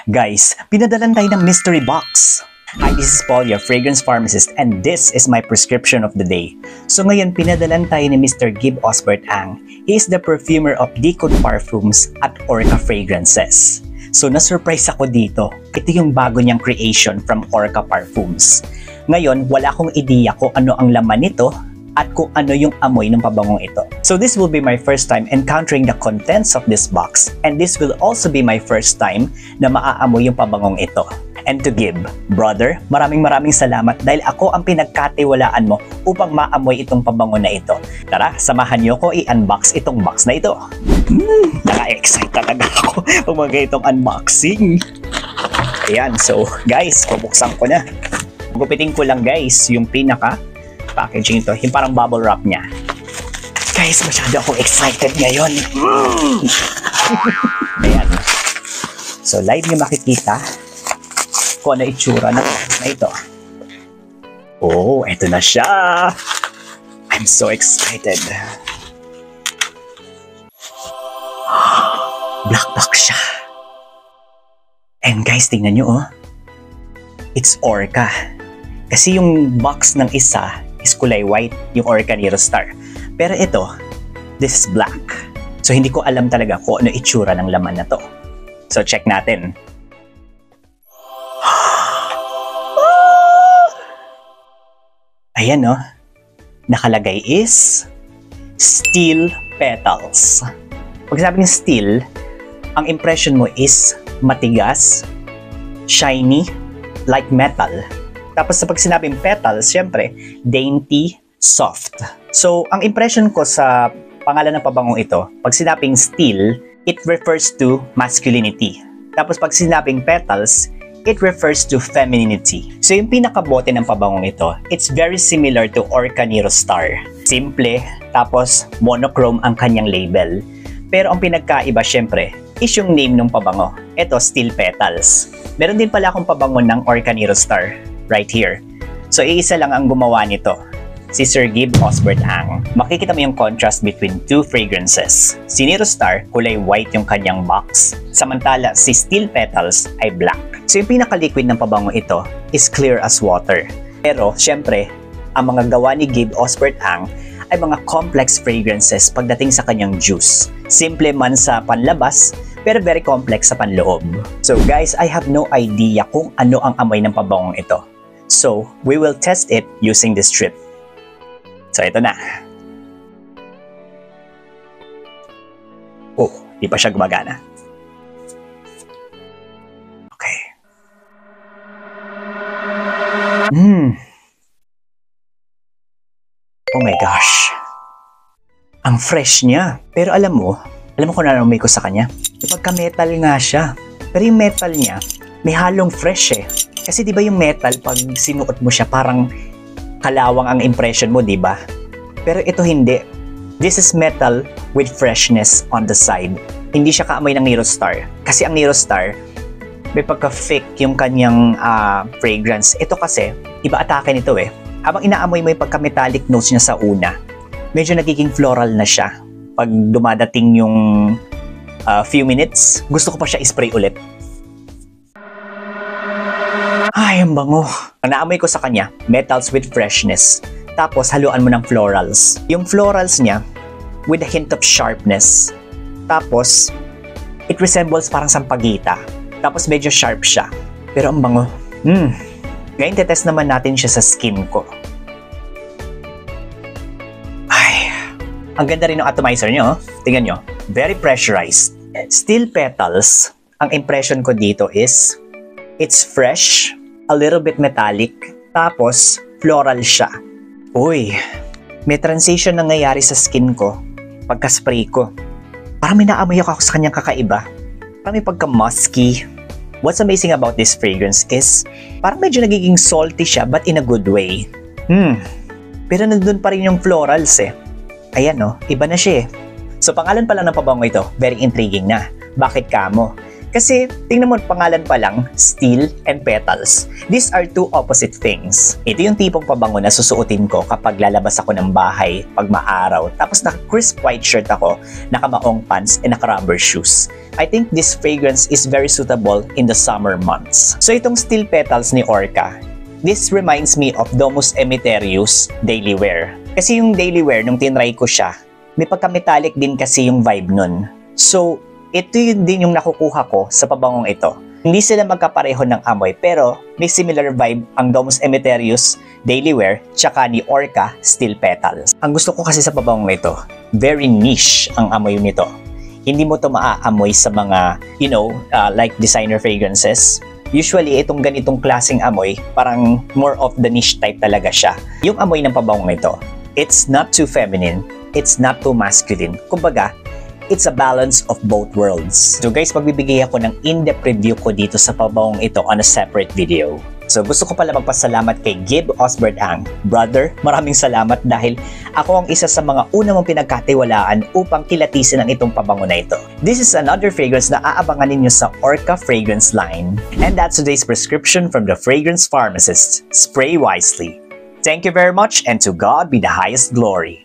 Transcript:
Guys, pinadalan tayo ng mystery box. Hi, this is Paul, your fragrance pharmacist, and this is my prescription of the day. So ngayon, pinadalan tayo ni Mr. Gib Osbert Ang. He is the perfumer of Decode Parfums at Orca Fragrances. So na-surprise ako dito. Ito yung bago niyang creation from Orca Parfums. Ngayon, wala akong ideya kung ano ang laman nito at kung ano yung amoy ng pabangong ito. So this will be my first time encountering the contents of this box, and this will also be my first time na maaamoy yung pabangong ito. And to Gib, brother, maraming salamat dahil ako ang pinagkatiwalaan mo upang maamoy itong pabango na ito. Tara, samahan niyo ko i-unbox itong box na ito. Naka-excite talaga ako pag mga itong unboxing. Ayan, so guys, bubuksan ko na. Gupitin ko lang guys yung pinaka packaging ito, yung parang bubble wrap niya. Guys, masyado akong excited ngayon. Ayan. So, live niyo makikita kung ano itsura na ito. Oh, eto na siya. I'm so excited. Black box siya. And guys, tingnan nyo oh. It's Orca. Kasi yung box ng isa is kulay white, yung Orca Nero Star. Pero ito, this is black. So hindi ko alam talaga kung ano itsura ng laman na to. So check natin. Ayan no, nakalagay is steel petals. Pag sabing steel, ang impression mo is matigas, shiny, like metal. Tapos sa pag sinabing petals, syempre, dainty, soft. So, ang impression ko sa pangalan ng pabangong ito, pag sinabing steel, it refers to masculinity. Tapos pag sinabing petals, it refers to femininity. So, yung pinakabote ng pabangong ito, it's very similar to Orca Nero Star. Simple, tapos monochrome ang kanyang label. Pero ang pinagkaiba, syempre, is yung name ng pabango. Ito, steel petals. Meron din pala akong pabango ng Orca Nero Star. Right here. So, iisa lang ang gumawa nito. Si Sir Gib Osbert Ang. Makikita mo yung contrast between two fragrances. Si Nero Star, kulay white yung kanyang box. Samantala, si Steel Petals ay black. So, yung pinaka-liquid ng pabango ito is clear as water. Pero, syempre, ang mga gawa ni Gib Osbert Ang ay mga complex fragrances pagdating sa kanyang juice. Simple man sa panlabas, pero very complex sa panloob. So, guys, I have no idea kung ano ang amoy ng pabangong ito. So, we will test it using this strip. So, ito na. Oh, di pa siya gumagana. Okay. Oh my gosh. Ang fresh niya. Pero alam mo kung ano may ko sa kanya? Pagka-metal nga siya. Pero yung metal niya, may halong fresh eh. Kasi di ba yung metal, pag sinuot mo siya, parang kalawang ang impression mo, di ba? Pero ito hindi. This is metal with freshness on the side. Hindi siya kaamoy ng Nero Star. Kasi ang Nero Star, may pagka-fake yung kanyang fragrance. Ito kasi, iba atake nito eh. Habang inaamoy mo yung pagka-metallic notes niya sa una, medyo nagiging floral na siya. Pag dumadating yung few minutes, gusto ko pa siya i-spray ulit. Ay, ang bango. Ang naamoy ko sa kanya, metals with freshness. Tapos, haluan mo ng florals. Yung florals niya, with a hint of sharpness. Tapos, it resembles parang sampagita. Tapos, medyo sharp siya. Pero ang bango. Ngayon, tetest naman natin siya sa skin ko. Ay, ang ganda rin ng atomizer niyo. Tingnan nyo, very pressurized. Steel petals, ang impression ko dito is, it's fresh, a little bit metallic, tapos floral siya. Uy, may transition na nangyayari sa skin ko pagka-spray ko. Parang may naamoy ako sa kanyang kakaiba. Parang may pagka-musky. What's amazing about this fragrance is parang medyo nagiging salty siya but in a good way. Pero nandun pa rin yung florals eh. Ayan no, iba na siya eh. So pangalan pala ng pabango ito, very intriguing na. Bakit kamo? Kasi tingnan mo, pangalan pa lang, Steel and Petals. These are two opposite things. Ito yung tipong pabango na susuotin ko kapag lalabas ako ng bahay pag maaraw. Tapos naka-crisp white shirt ako, naka-maong pants, and naka-rubber shoes. I think this fragrance is very suitable in the summer months. So itong Steel Petals ni Orca, this reminds me of Domus Emetherius Daily Wear. Kasi yung Daily Wear, nung tinry ko siya, may pagka-metallic din kasi yung vibe nun. So, ito yun din yung nakukuha ko sa pabangong ito. Hindi sila magkapareho ng amoy pero may similar vibe ang Domus Emetherius Daily Wear tsaka ni Orca Steel Petals. Ang gusto ko kasi sa pabangong ito, very niche ang amoy nito. Hindi mo to maaamoy sa mga, like designer fragrances. Usually, itong ganitong klaseng amoy, parang more of the niche type talaga siya. Yung amoy ng pabangong ito, it's not too feminine, it's not too masculine. Kumbaga, it's a balance of both worlds. So guys, magbibigay ako ng in-depth review ko dito sa pabangong ito on a separate video. So gusto ko pala magpasalamat kay Gib Osbert Ang. Brother, maraming salamat dahil ako ang isa sa mga una mong pinagkatiwalaan upang kilatisin ang itong pabango na ito. This is another fragrance na aabangan ninyo sa Orca fragrance line. And that's today's prescription from the Fragrance Pharmacist. Spray wisely. Thank you very much and to God be the highest glory.